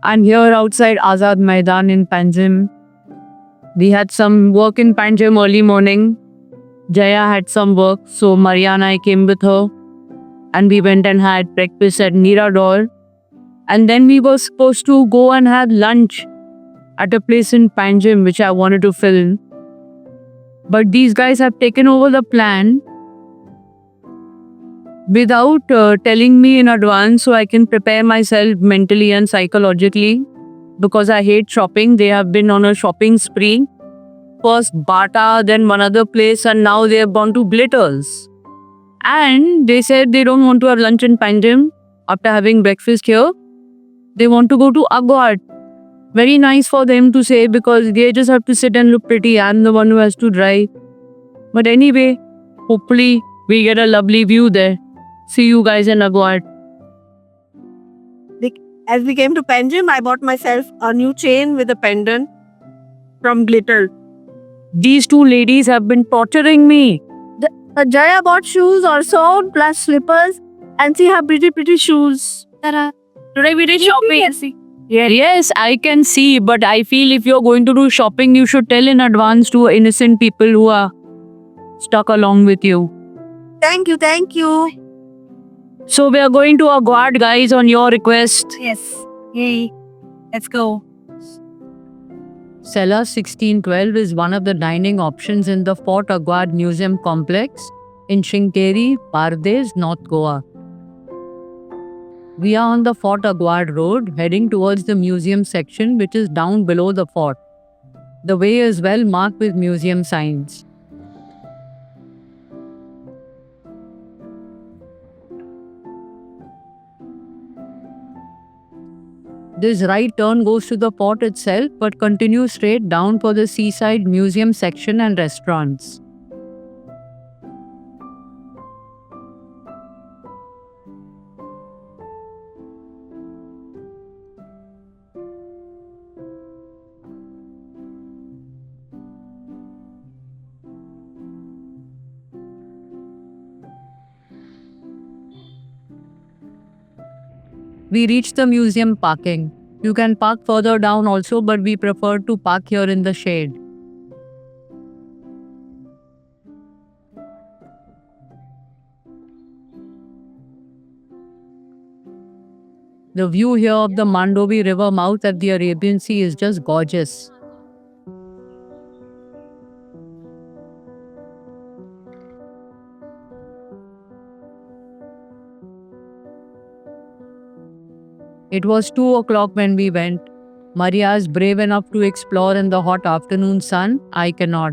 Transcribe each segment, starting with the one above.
I'm here outside Azad Maidan in Panjim. We had some work in Panjim early morning. Jaya had some work, so Maria and I came with her. And we went and had breakfast at Mirador. And then we were supposed to go and have lunch at a place in Panjim, which I wanted to film. But these guys have taken over the plan without telling me in advance so I can prepare myself mentally and psychologically because I hate shopping. They have been on a shopping spree. First Bata, then one other place, and now they have gone to Glitters. And they said they don't want to have lunch in Panjim after having breakfast here. They want to go to Agwat. Very nice for them to say because they just have to sit and look pretty. I'm the one who has to drive. But anyway, hopefully we get a lovely view there. See you guys in Agwat. As we came to Panjim, I bought myself a new chain with a pendant from Glitter. These two ladies have been torturing me. Jaya bought shoes also, plus slippers, and see her pretty shoes. Today we did shopping. Yes, I can see, but I feel if you're going to do shopping, you should tell in advance to innocent people who are stuck along with you. Thank you. So we are going to Agwat, guys, on your request. Yes. Yay. Let's go. Cellar 1612 is one of the dining options in the Fort Agwat Museum Complex in Sringeri, Pardes, North Goa. We are on the Fort Agwat Road heading towards the museum section which is down below the fort. The way is well marked with museum signs. This right turn goes to the fort itself but continues straight down for the seaside museum section and restaurants. We reached the museum parking. You can park further down also, but we prefer to park here in the shade. The view here of the Mandovi River mouth at the Arabian Sea is just gorgeous. It was 2 o'clock when we went. Maria is brave enough to explore in the hot afternoon sun. I cannot.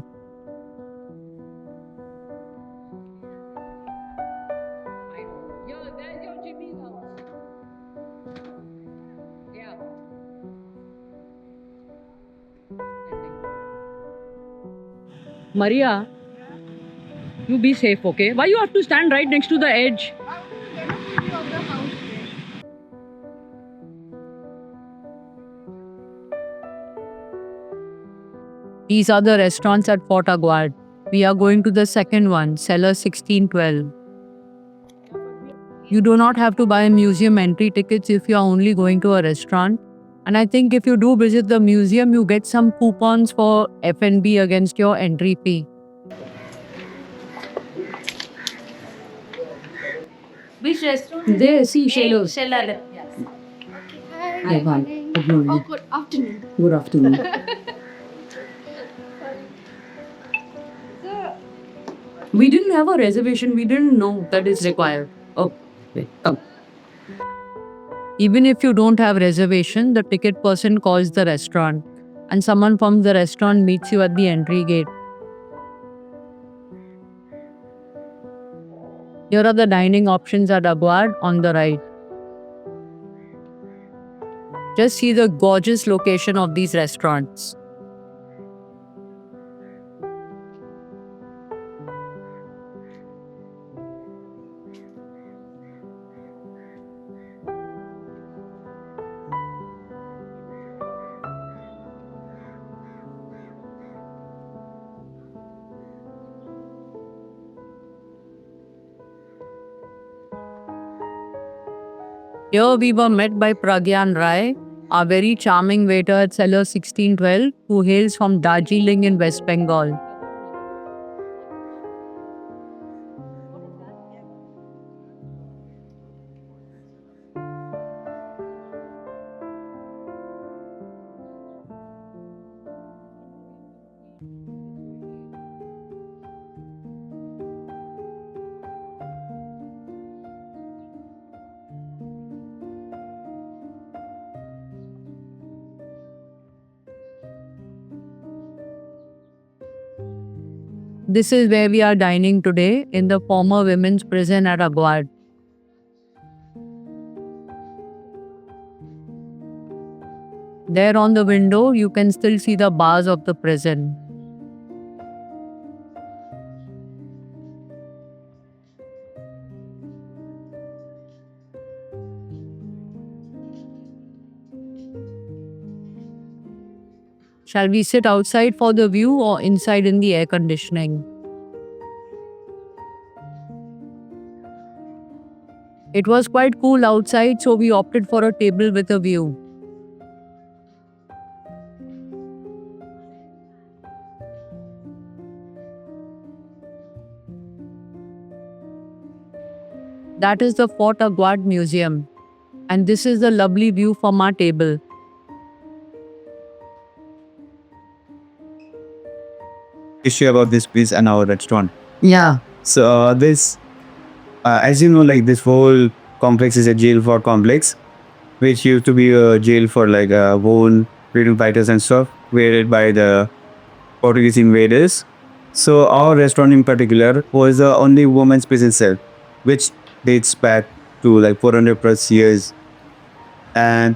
Maria, you be safe, okay? Why you have to stand right next to the edge? These are the restaurants at Fort Agwat. We are going to the second one, Cellar 1612. You do not have to buy museum entry tickets if you are only going to a restaurant. And I think if you do visit the museum, you get some coupons for F&B against your entry fee. Which restaurant? There, see, Shelo. Sheller. Yes. Hi. Good morning. Oh, good afternoon. Good afternoon. We didn't have a reservation. We didn't know that is required. Oh, wait, come. Even if you don't have reservation, the ticket person calls the restaurant and someone from the restaurant meets you at the entry gate. Here are the dining options at Agwat on the right. Just see the gorgeous location of these restaurants. Here we were met by Pragyan Rai, our very charming waiter at Cellar 1612, who hails from Darjeeling in West Bengal. This is where we are dining today, in the former women's prison at Aguad. There on the window, you can still see the bars of the prison. Shall we sit outside for the view or inside in the air conditioning? It was quite cool outside, so we opted for a table with a view. That is the Fort Aguad Museum, and this is the lovely view from our table. Issue about this place and our restaurant. Yeah. So as you know, like this whole complex is a jail for complex, which used to be a jail for like whole freedom fighters and stuff, created by the Portuguese invaders. So our restaurant in particular was the only women's prison cell, which dates back to like 400 plus years, and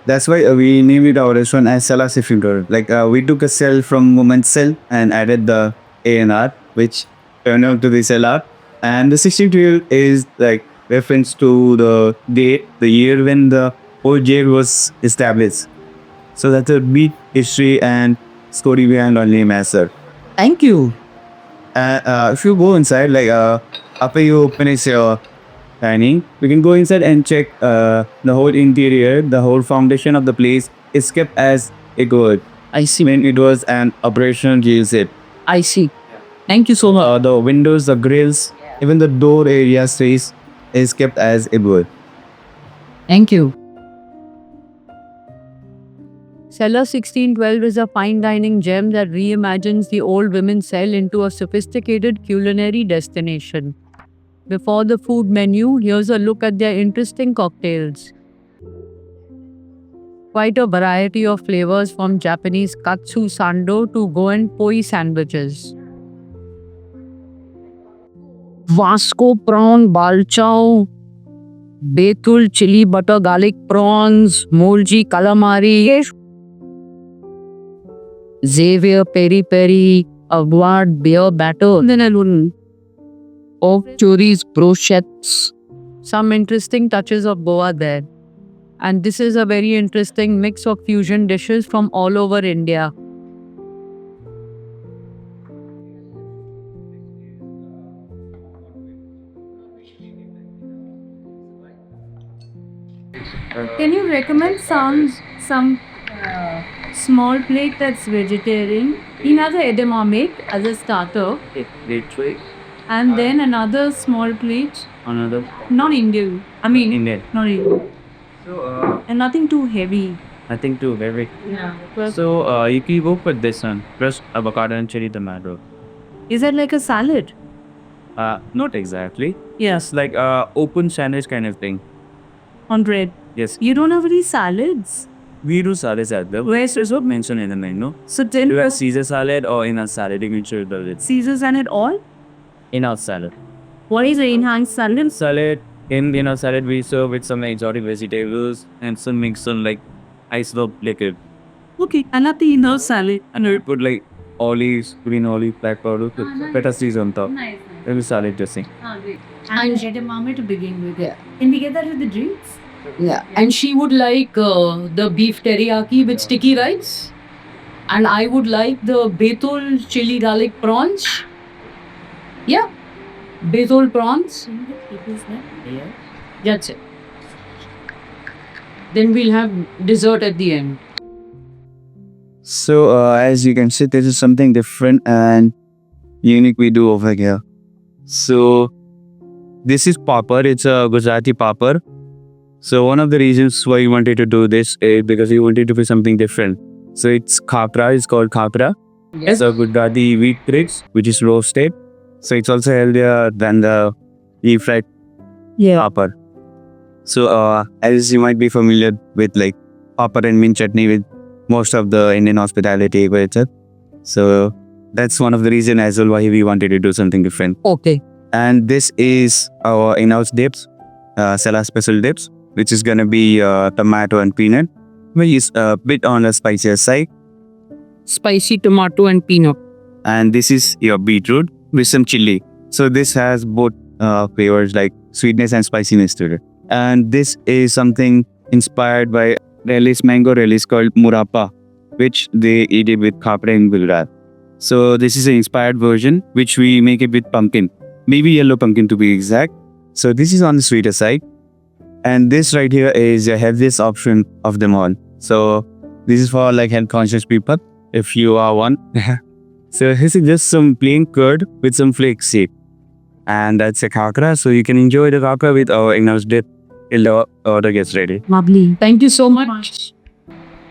that's why we named it our restaurant as Cellar 1612. Like we took a cell from women's cell and added the ANR, which turned out to be cellar. And the 1612 is like reference to the date, the year when the whole jail was established. So that's a big history and story behind our name as sir. Thank you. If you go inside, like after you finish your dining, we can go inside and check the whole interior. The whole foundation of the place is kept as it was. I see. When it was an operational jail set. I see. Thank you so much. The windows, the grills, even the door area stays is kept as it was. Thank you. Cellar 1612 is a fine dining gem that reimagines the old women's cell into a sophisticated culinary destination. Before the food menu, here's a look at their interesting cocktails. Quite a variety of flavors, from Japanese katsu sando to Goan poi sandwiches. Vasco prawn balchao, Betul chili butter garlic prawns, Molji calamari, Xavier peri peri, Aguad beer batter, then alone. Of chorizo brochettes. Some interesting touches of Goa there. And this is a very interesting mix of fusion dishes from all over India. Can you recommend some small plate that's vegetarian? Another edamame as a starter, and then another small plate, Another not Indian. I mean, Indian. not Indian. So And nothing too heavy. nothing too very. Yeah. So you can go for this one, plus avocado and cherry tomato. Is that like a salad? Not exactly. Yes. It's like open sandwich kind of thing. On bread. Yes. You don't have any salads? We do salads as well. Where's It's not mentioned in the menu. So Do 10 you have Caesar salad or in a salad? You can choose the Caesar salad all? in our salad. What is the enhanced salad? Salad in our salad we serve with some exotic vegetables and some mix on like iceberg liquid. Okay, and not the inner salad. And we put like olives, green olive, black powder, with feta cheese on top. Nice. Then we salad dressing. Great. And edamame to begin with. Yeah. Can we get that with the drinks? Yeah, and she would like the beef teriyaki with sticky rice, and I would like the Betul chili garlic prawns. Yeah, Betul prawns. That's it. then we'll have dessert at the end. So as you can see, this is something different and unique we do over here. So this is papad. It's a Gujarati papad. So one of the reasons why we wanted to do this is because we wanted to do something different. So it's khapra. It's called khapra. It's a Gujarati wheat grits, which is roasted. So it's also healthier than the deep fried papad. So as you might be familiar with like papad and mint chutney with most of the Indian hospitality culture. So that's one of the reasons as well why we wanted to do something different. Okay. And this is our in-house dips, Sela special dips, which is gonna be tomato and peanut, which is a bit on the spicier side. Spicy tomato and peanut. And this is your beetroot with some chili. So this has both flavors like sweetness and spiciness to it. And this is something inspired by relish, mango relish called murappa, which they eat it with khapra in Gujarat. So this is an inspired version, which we make it with pumpkin, maybe yellow pumpkin to be exact. So this is on the sweeter side. And this right here is the healthiest option of them all. So this is for like health conscious people, if you are one. So this is just some plain curd with some flakes seed. And that's a khakra. So you can enjoy the khakra with our in-house dip till the order gets ready. Lovely. Thank you so much.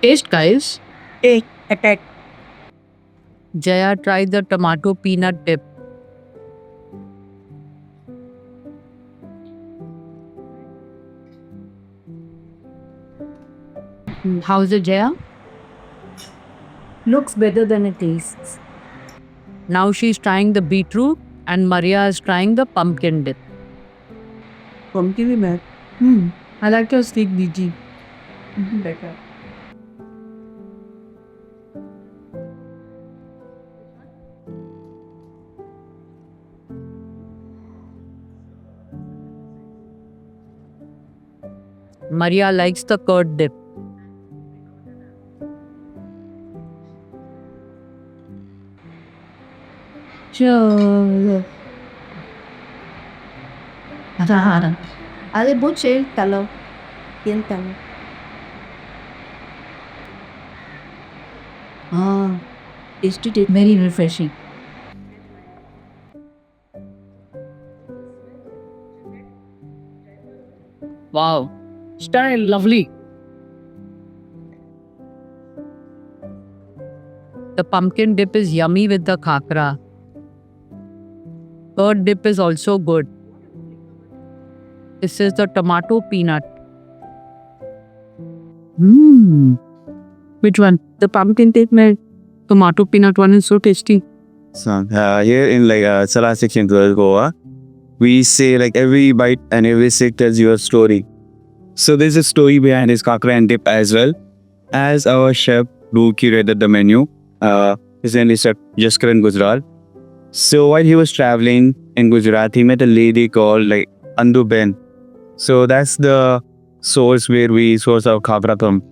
Taste, guys. Jaya, try the tomato peanut dip. How's it, Jaya? Looks better than it tastes. Now she's trying the beetroot and Maria is trying the pumpkin dip. Pumpkin is bad. I like your steak BG. Better. Maria likes the curd dip. Sure. Are they both shade color? Pale color. Tasty, very refreshing. Wow. Style, lovely. The pumpkin dip is yummy with the khakra. Curd dip is also good. This is the tomato peanut. Which one? The pumpkin dip, my tomato peanut one is so tasty. So here in like Salah section to Goa, we say like every bite and every sip tells you a story. So there's a story behind his khakra and dip as well. As our chef who curated the menu, his name is Chef Jaskaran Gujral. So while he was traveling in Gujarat, he met a lady called like Andu Ben. So that's the source where we source our khakra from.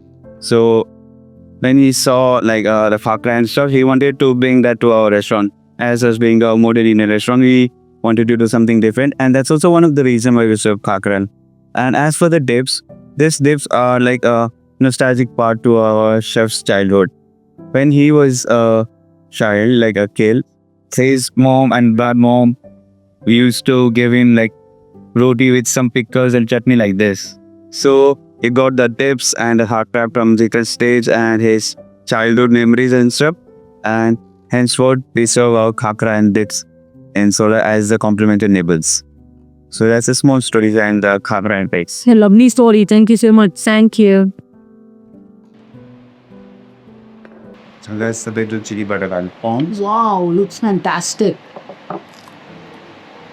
So when he saw like the khakra and stuff, he wanted to bring that to our restaurant. As us being a modern Indian restaurant, we wanted to do something different, and that's also one of the reasons why we serve khakra. And as for the dips, these dips are like a nostalgic part to our chef's childhood. When he was a child, like a kid, his mom and bad mom, we used to give him like roti with some pickles and chutney like this. So he got the tips and the khakra from the stage and his childhood memories and stuff. And henceforth, we serve our khakra and dips in soda as the complimentary nibbles. So that's a small story behind the khakra and pigs. A lovely story. Thank you so much. Thank you. So that's the beetroot chili butter alfons. Wow, looks fantastic.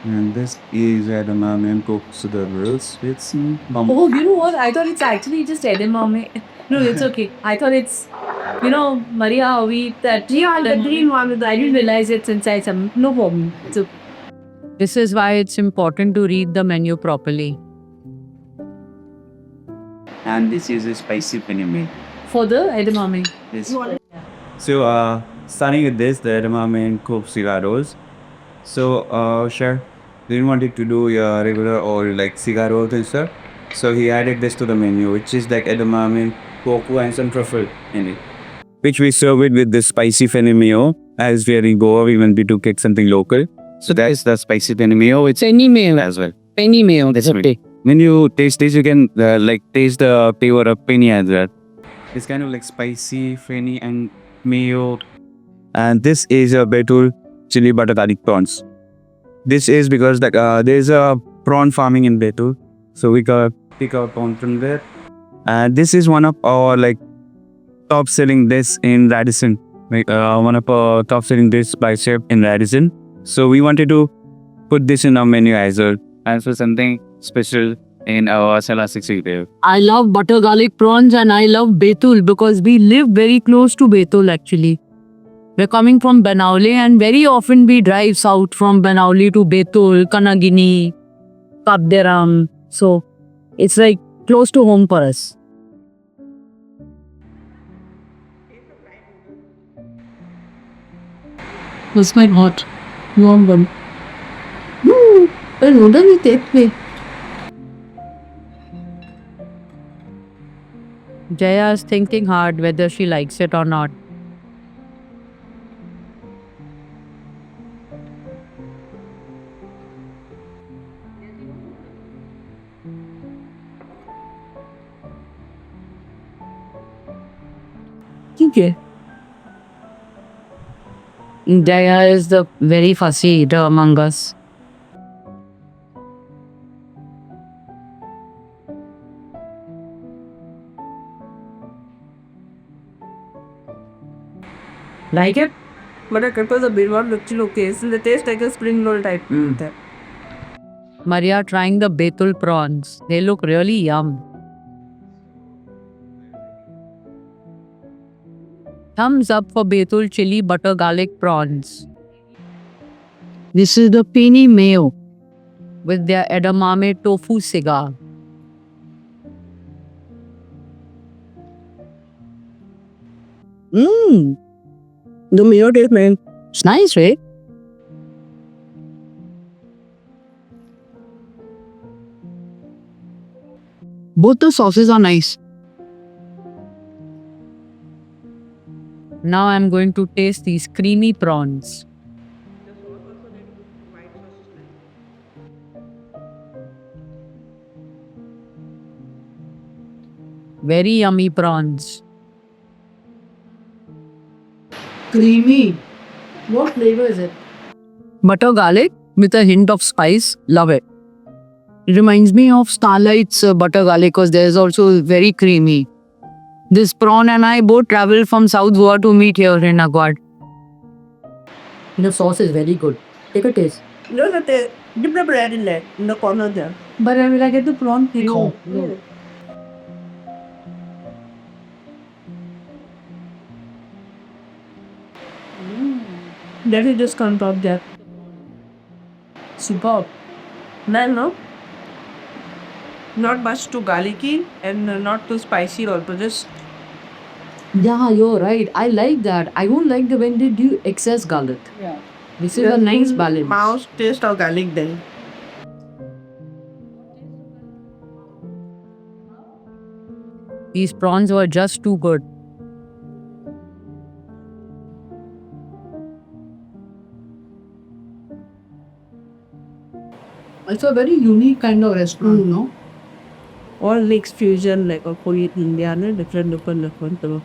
And this is edamame and coconut with some Oh, you know what? I thought it's actually just edamame. No, it's okay. I thought it's, Maria, we eat that. Yeah, the green one. I didn't realize it's inside some. No problem. It's okay. This is why it's important to read the menu properly. And this is a spicy penime. For the edamame. Yes. So starting with this, the edamame and coke cigar rolls. So chef, didn't want it to do your regular or like cigar rolls and stuff. So he added this to the menu, which is like edamame, tofu, and some truffle in it. Which we serve it with this spicy fenny mayo. As we are in Goa, we want to get something local. So that is the spicy fenny mayo. It's Penny mayo. as well. Penny mayo. That's right. When you taste this, you can taste the flavor of penny as well. It's kind of like spicy, fenny, and mayo. And this is a betul chili butter garlic prawns. This is because there's a prawn farming in Betul, so we got pick our prawn from there. And this is one of our top selling dish in Radisson. One of our top selling dish by chef in Radisson. So we wanted to put this in our menu as well, and for something special in our Salad 65. I love butter garlic prawns and I love Betul because we live very close to Betul actually. We're coming from Banaule and very often we drive south from Banaule to Betul, Kanagini, Kapderam. So it's like close to home for us. It's quite hot. Warm one. But noodle you take me. Jaya is thinking hard whether she likes it or not. Okay. Jaya is the very fussy eater among us. Like it? But I prefer the birwar looks okay. So they taste like a spring roll type. Maria trying the Betul prawns. They look really yum. Thumbs up for Betul chili butter garlic prawns. This is the penny mayo with their edamame tofu cigar. The mayo taste, man. It's nice, right? Both the sauces are nice. Now I'm going to taste these creamy prawns. Very yummy prawns. Creamy. What flavor is it? Butter garlic with a hint of spice. Love it. It reminds me of Starlight's butter garlic because there's also very creamy. This prawn and I both traveled from South Goa to meet here in Aguad. The sauce is very good. Take a taste. No, dip the bread in there, in the corner there. But I will get the prawn thing. No. Let it just come top there. Superb. Man, no? Not much too garlicky and not too spicy also. Just Yeah, you're right. I like that. I don't like the when they do excess garlic. yeah. This is a nice balance. Mouse taste of garlic then. These prawns were just too good. It's a very unique kind of restaurant, no? All mixed fusion like a Korean Indian, different. So.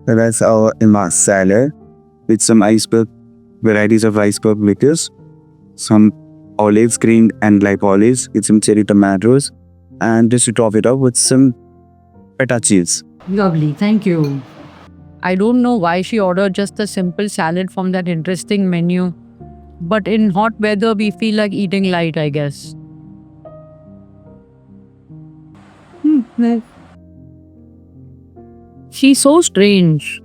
So that's our Imas salad with some iceberg, varieties of iceberg lettuce, some olives, green and ripe olives with some cherry tomatoes, and just to top it up with some feta cheese. Lovely, thank you. I don't know why she ordered just a simple salad from that interesting menu. But in hot weather, we feel like eating light, I guess. Nice. She's so strange.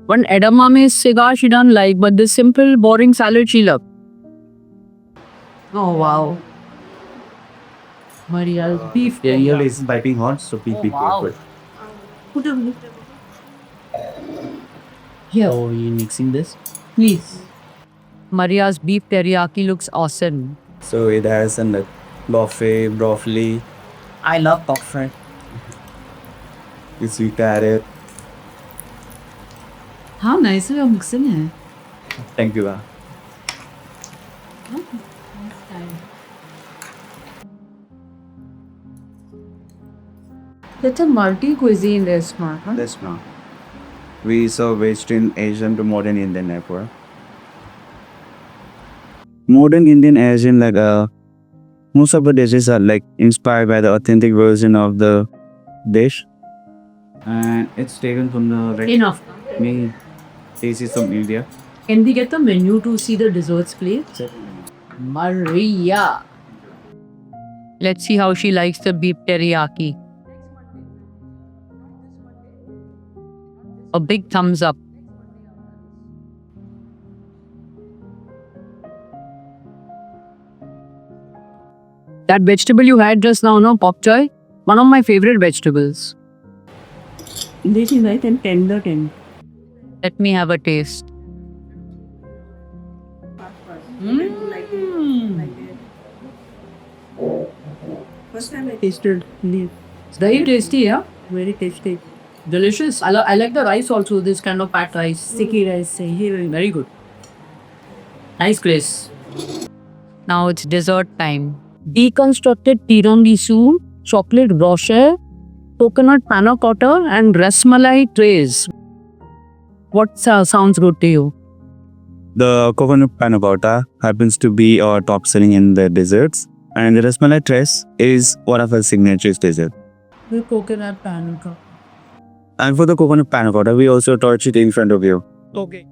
One edamame cigar she don't like, but this simple, boring salad she loved. Oh wow. Maria's beef. Yeah, here is piping hot, so please be wow. careful. Put a Here, Oh, you mixing this? please. Maria's beef teriyaki looks awesome. So it has some like buffet, broccoli, I love buffet. sweet carrot. How nice you're mixing it. Thank you. It's a multi-cuisine restaurant, huh? That's not. We serve Western Asian to modern Indian network. Modern Indian Asian most of the dishes are like inspired by the authentic version of the dish, and it's taken from the Enough. main dishes from India. Can we get the menu to see the desserts, please? Maria. Let's see how she likes the beef teriyaki. A big thumbs up. That vegetable you had just now, no, pop choy? One of my favorite vegetables. This is nice and tender. Let me have a taste. First time I tasted leaf. It's very tasty, yeah? Very tasty. Delicious. I like the rice also, this kind of pat rice. Sticky rice. Very good. Nice, Grace. Now it's dessert time. Deconstructed tiramisu, chocolate brochure, coconut panna cotta, and rasmalai trays. What sounds good to you? The coconut panna cotta happens to be our top selling in the desserts, and the rasmalai tres is one of our signature desserts. The coconut panna cotta. And for the coconut panna cotta, we also torch it in front of you. Okay.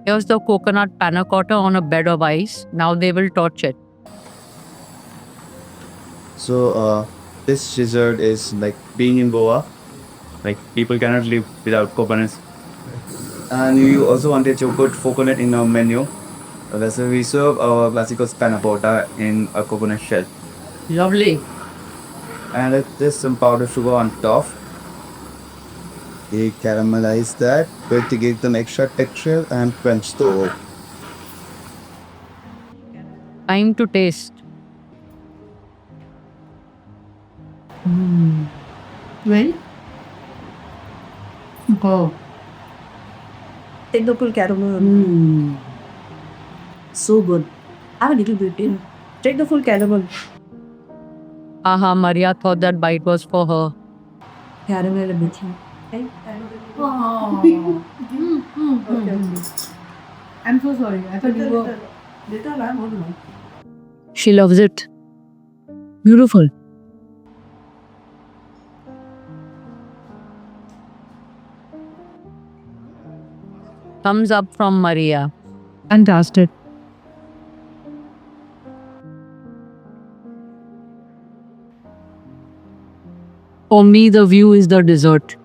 Here's the coconut panna cotta on a bed of ice. Now they will torch it. So this dessert is like being in Goa. Like people cannot live without coconuts. And we also wanted to put coconut in our menu. That's why we serve our classical panna cotta in a coconut shell. Lovely. And there's some powdered sugar on top. We caramelize that to give them extra texture and crunch the Time to taste. Well? Oh. Take the full caramel. So good. Have a little bit in. Take the full caramel. Aha, Maria thought that bite was for her. Caramel a bit. I'm so sorry. I thought you were. She loves it. Beautiful. Thumbs up from Maria. Fantastic. For me, the view is the dessert.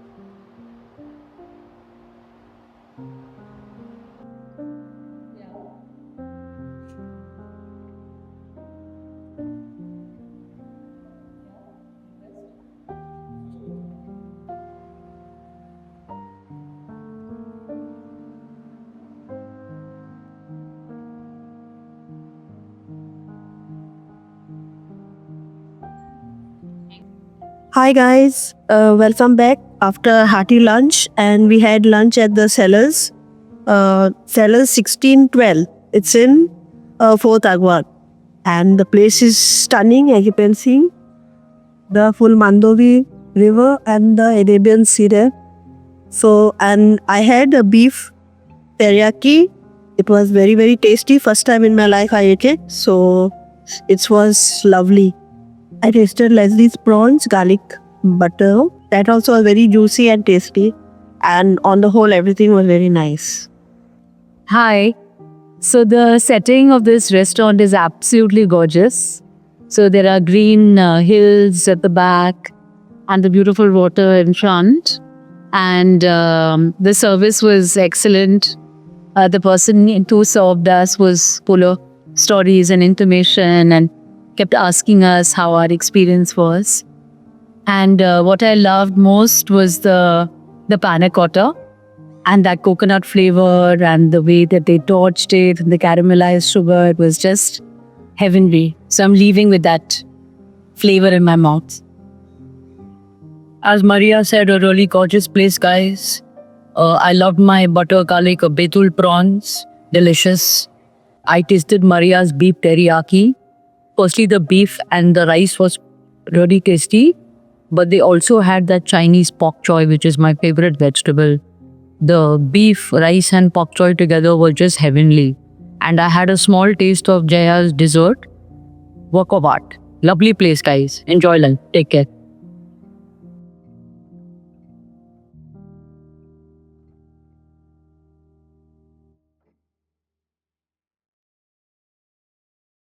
Hi guys, welcome back after hearty lunch, and we had lunch at the Cellars, Cellars 1612. It's in Fort Agwan, and the place is stunning, as you can see. The full Mandovi River and the Arabian Sea there. So, and I had a beef teriyaki. It was very, very tasty. First time in my life I ate it, so it was lovely. I tasted Leslie's prawns, garlic butter. That also was very juicy and tasty. And on the whole, everything was very nice. Hi. So the setting of this restaurant is absolutely gorgeous. So there are green hills at the back and the beautiful water in front. And the service was excellent. The person who served us was full of stories and information and kept asking us how our experience was. And what I loved most was the panna cotta and that coconut flavor and the way that they torched it and the caramelized sugar. It was just heavenly. So I'm leaving with that flavor in my mouth. As Maria said, a really gorgeous place, guys. I loved my butter garlic betul prawns. Delicious. I tasted Maria's beef teriyaki. Firstly, the beef and the rice was really tasty, but they also had that Chinese pak choy, which is my favorite vegetable. The beef, rice, and pak choy together were just heavenly. And I had a small taste of Jaya's dessert. Work of art. Lovely place, guys. Enjoy lunch. Take care.